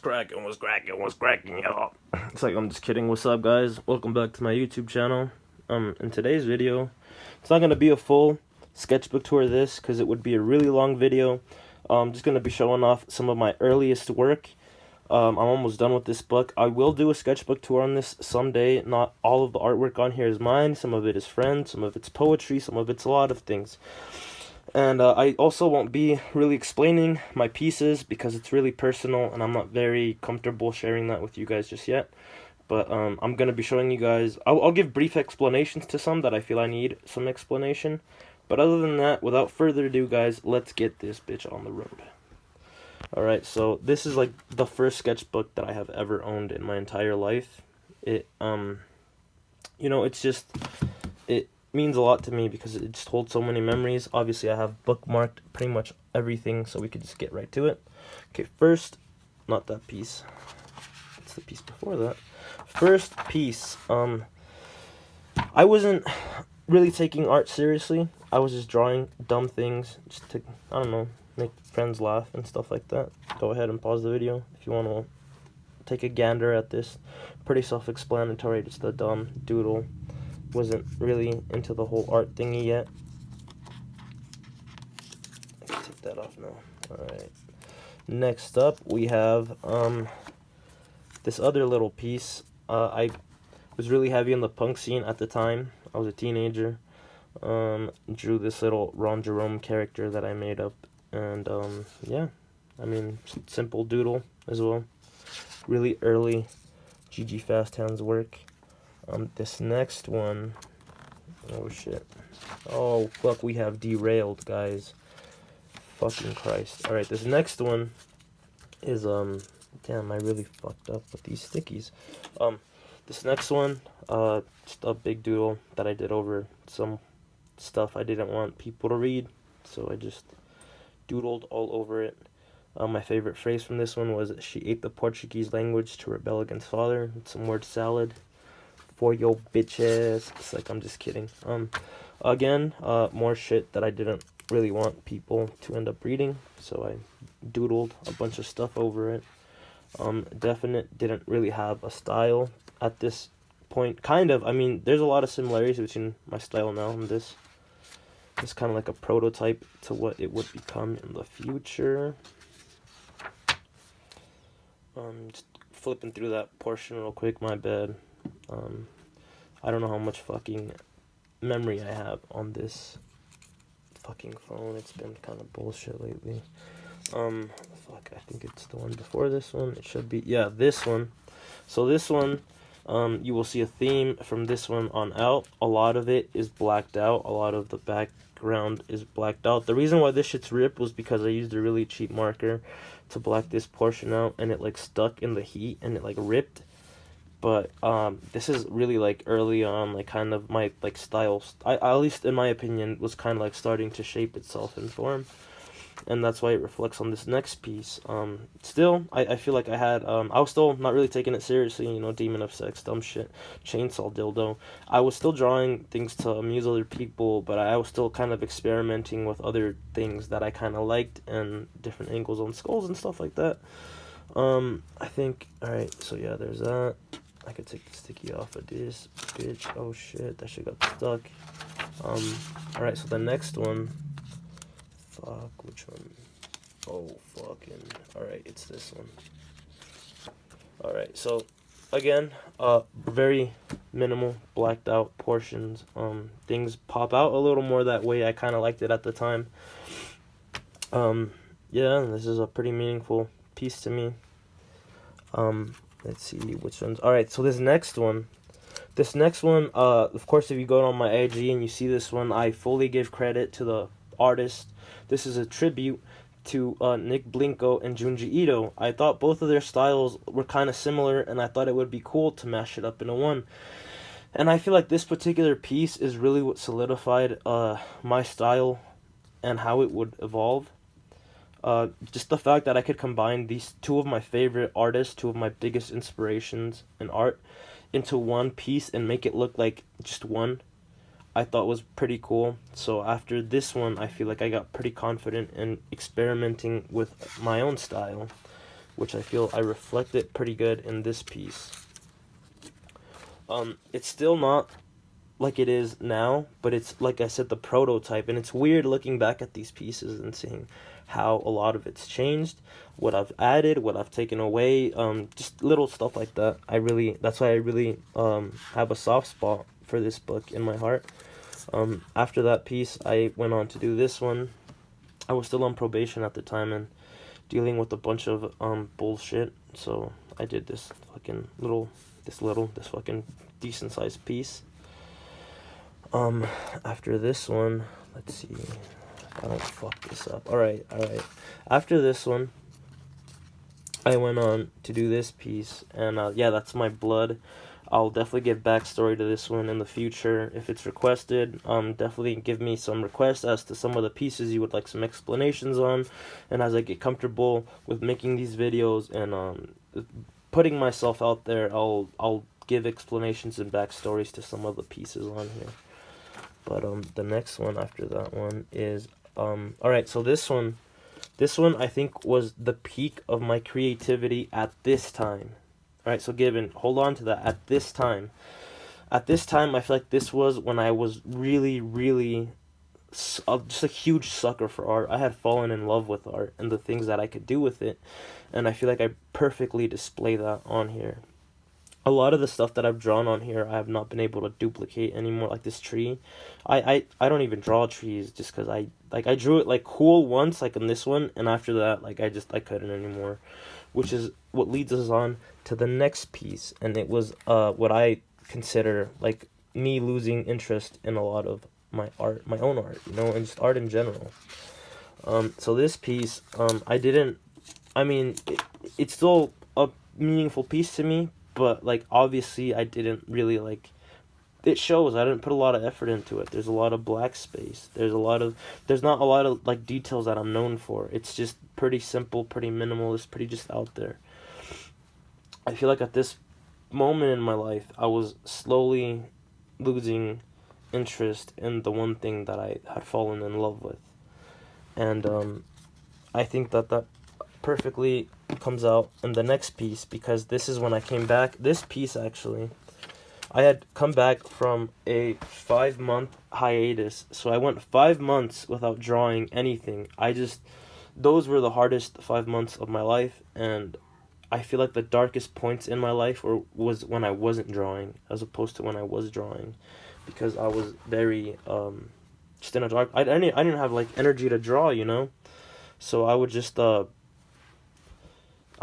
cracking, what's cracking, y'all? It's like, I'm just kidding. What's up, guys? Welcome back to my YouTube channel. In today's video, it's not going to be a full sketchbook tour of this, because it would be a really long video. I'm just going to be showing off some of my earliest work. I'm almost done with this book. I will do a sketchbook tour on this someday. Not all of the artwork on here is mine. Some of it is friends, some of it's poetry, some of it's a lot of things. And I also won't be really explaining my pieces because it's really personal and I'm not very comfortable sharing that with you guys just yet. But I'm going to be showing you guys, I'll give brief explanations to some that I feel I need some explanation. But other than that, without further adu, guys, let's get this bitch on the road. Alright, so this is like the first sketchbook that I have ever owned in my entire life. It, you know, it's just, it means a lot to me because it just holds so many memories. Obviously, I have bookmarked pretty much everything, so we could just get right to it. Okay, first, not that piece. It's the piece before that. First piece, I wasn't really taking art seriously. I was just drawing dumb things, just to, I don't know, make friends laugh and stuff like that. Go ahead and pause the video if you want to take a gander at this. Pretty self-explanatory, just a dumb doodle. Wasn't really into the whole art thingy yet. I can take that off now. Alright. Next up, we have this other little piece. I was really heavy in the punk scene at the time. I was a teenager. Drew this little Ron Jerome character that I made up. And, yeah. I mean, simple doodle as well. Really early GG Fast Hands work. This next one, oh shit, oh fuck, we have derailed, guys, fucking Christ. Alright, this next one is, damn, I really fucked up with these stickies. This next one, just a big doodle that I did over some stuff I didn't want people to read, so I just doodled all over it. My favorite phrase from this one was, "She ate the Portuguese language to rebel against father." It's some word salad. For your bitches. It's like, I'm just kidding. Again, more shit that I didn't really want people to end up reading, so I doodled a bunch of stuff over it. Definite didn't really have a style at this point. Kind of, I mean, there's a lot of similarities between my style now and this. It's kind of like a prototype to what it would become in the future. Just flipping through that portion real quick, my bad. I don't know how much fucking memory I have on this fucking phone. It's been kind of bullshit lately. Fuck, I think it's the one before this one. It should be, yeah, this one. So this one, you will see a theme from this one on out. A lot of it is blacked out. A lot of the background is blacked out. The reason why this shit's ripped was because I used a really cheap marker to black this portion out, and it like stuck in the heat and it like ripped. But this is really like early on, like kind of my like style. At least in my opinion, was kind of like starting to shape itself in form, and that's why it reflects on this next piece. Still, I feel like I had I was still not really taking it seriously. You know, demon of sex, dumb shit, chainsaw dildo. I was still drawing things to amuse other people, but I was still kind of experimenting with other things that I kind of liked and different angles on skulls and stuff like that. I think, alright, so yeah, there's that. I could take the sticky off of this bitch. Oh shit, that shit got stuck. Alright, so the next one. Fuck, which one? Oh, fucking. Alright, it's this one. Alright, so again, very minimal blacked out portions. Things pop out a little more that way. I kind of liked it at the time. Yeah, this is a pretty meaningful piece to me. Let's see which ones. Alright, so this next one, of course, if you go on my IG and you see this one, I fully give credit to the artist. This is a tribute to Nick Blinko and Junji Ito. I thought both of their styles were kind of similar, and I thought it would be cool to mash it up into one. And I feel like this particular piece is really what solidified my style and how it would evolve. Just the fact that I could combine these two of my favorite artists, two of my biggest inspirations in art, into one piece and make it look like just one, I thought was pretty cool. So after this one, I feel like I got pretty confident in experimenting with my own style. which I feel I reflect it pretty good in this piece. It's still not like it is now, but it's, like I said, the prototype, and it's weird looking back at these pieces and seeing how a lot of it's changed, what I've added, what I've taken away, just little stuff like that. That's why I really have a soft spot for this book in my heart. After that piece, I went on to do this one. I was still on probation at the time and dealing with a bunch of bullshit, so I did this fucking this fucking decent sized piece. After this one, let's see if I don't fuck this up. Alright. After this one, I went on to do this piece, and yeah, that's my blood. I'll definitely give backstory to this one in the future if it's requested. Definitely give me some requests as to some of the pieces you would like some explanations on, and as I get comfortable with making these videos and putting myself out there, I'll give explanations and backstories to some of the pieces on here. But the next one after that one is alright, so this one I think was the peak of my creativity at this time. Alright, so hold on to that. At this time, I feel like this was when I was really just a huge sucker for art. I had fallen in love with art and the things that I could do with it, and I feel like I perfectly display that on here. A lot of the stuff that I've drawn on here, I have not been able to duplicate anymore. Like this tree, I don't even draw trees just because I drew it like cool once, like in this one, and after that, like I couldn't anymore, which is what leads us on to the next piece, and it was what I consider like me losing interest in a lot of my art, my own art, you know, and just art in general. So this piece, it's still a meaningful piece to me. But, like, obviously, I didn't really, like, it shows I didn't put a lot of effort into it. There's a lot of black space. There's not a lot of, like, details that I'm known for. It's just pretty simple, pretty minimalist, pretty just out there. I feel like at this moment in my life, I was slowly losing interest in the one thing that I had fallen in love with. And, I think that perfectly comes out in the next piece, because this is when I came back. This piece, actually, I had come back from a 5-month hiatus, so I went 5 months without drawing anything. Those were the hardest 5 months of my life, and I feel like the darkest points in my life was when I wasn't drawing, as opposed to when I was drawing, because I was very just in a dark. I didn't have like energy to draw, you know, so I would just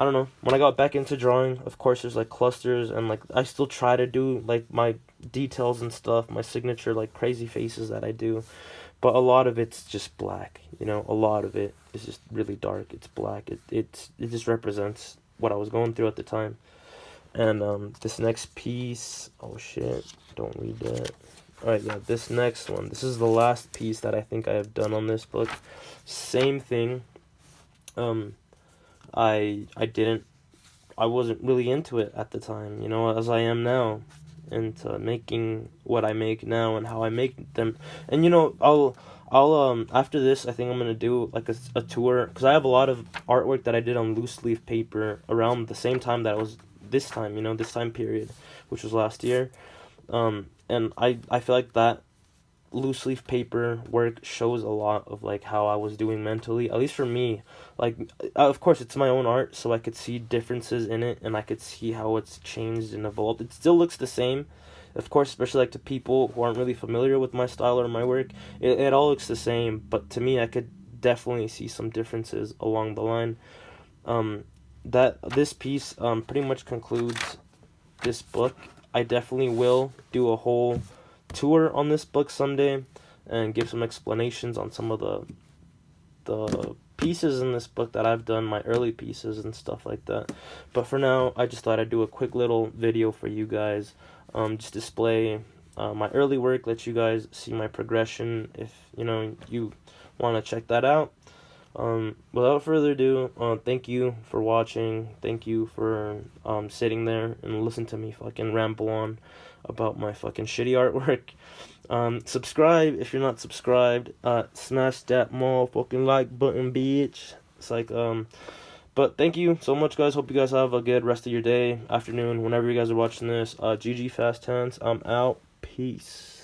I don't know. When I got back into drawing, of course, there's like clusters, and like I still try to do like my details and stuff, my signature like crazy faces that I do, but a lot of it's just black. You know, a lot of it is just really dark. It's black. It just represents what I was going through at the time. And this next piece, oh shit, don't read that. All right, yeah, this next one. This is the last piece that I think I have done on this book. Same thing. I wasn't really into it at the time, you know, as I am now, into making what I make now and how I make them. And you know, I'll after this, I think I'm gonna do like a tour, because I have a lot of artwork that I did on loose leaf paper around the same time that I was this time, you know, this time period, which was last year. And I feel like that loose leaf paper work shows a lot of like how I was doing mentally, at least for me. Like, of course it's my own art, so I could see differences in it, and I could see how it's changed and evolved. It still looks the same, of course, especially like to people who aren't really familiar with my style or my work. It all looks the same, but to me I could definitely see some differences along the line. That this piece pretty much concludes this book. I definitely will do a whole tour on this book someday and give some explanations on some of the pieces in this book that I've done, my early pieces and stuff like that. But for now, I just thought I'd do a quick little video for you guys, just display my early work, let you guys see my progression if you know you want to check that out. Without further ado, thank you for watching. Thank you for sitting there and listen to me fucking ramble on about my fucking shitty artwork. Subscribe if you're not subscribed. Smash that motherfucking like button, bitch. It's like, But thank you so much, guys. Hope you guys have a good rest of your day, afternoon, whenever you guys are watching this. GG Fast Tense. I'm out. Peace.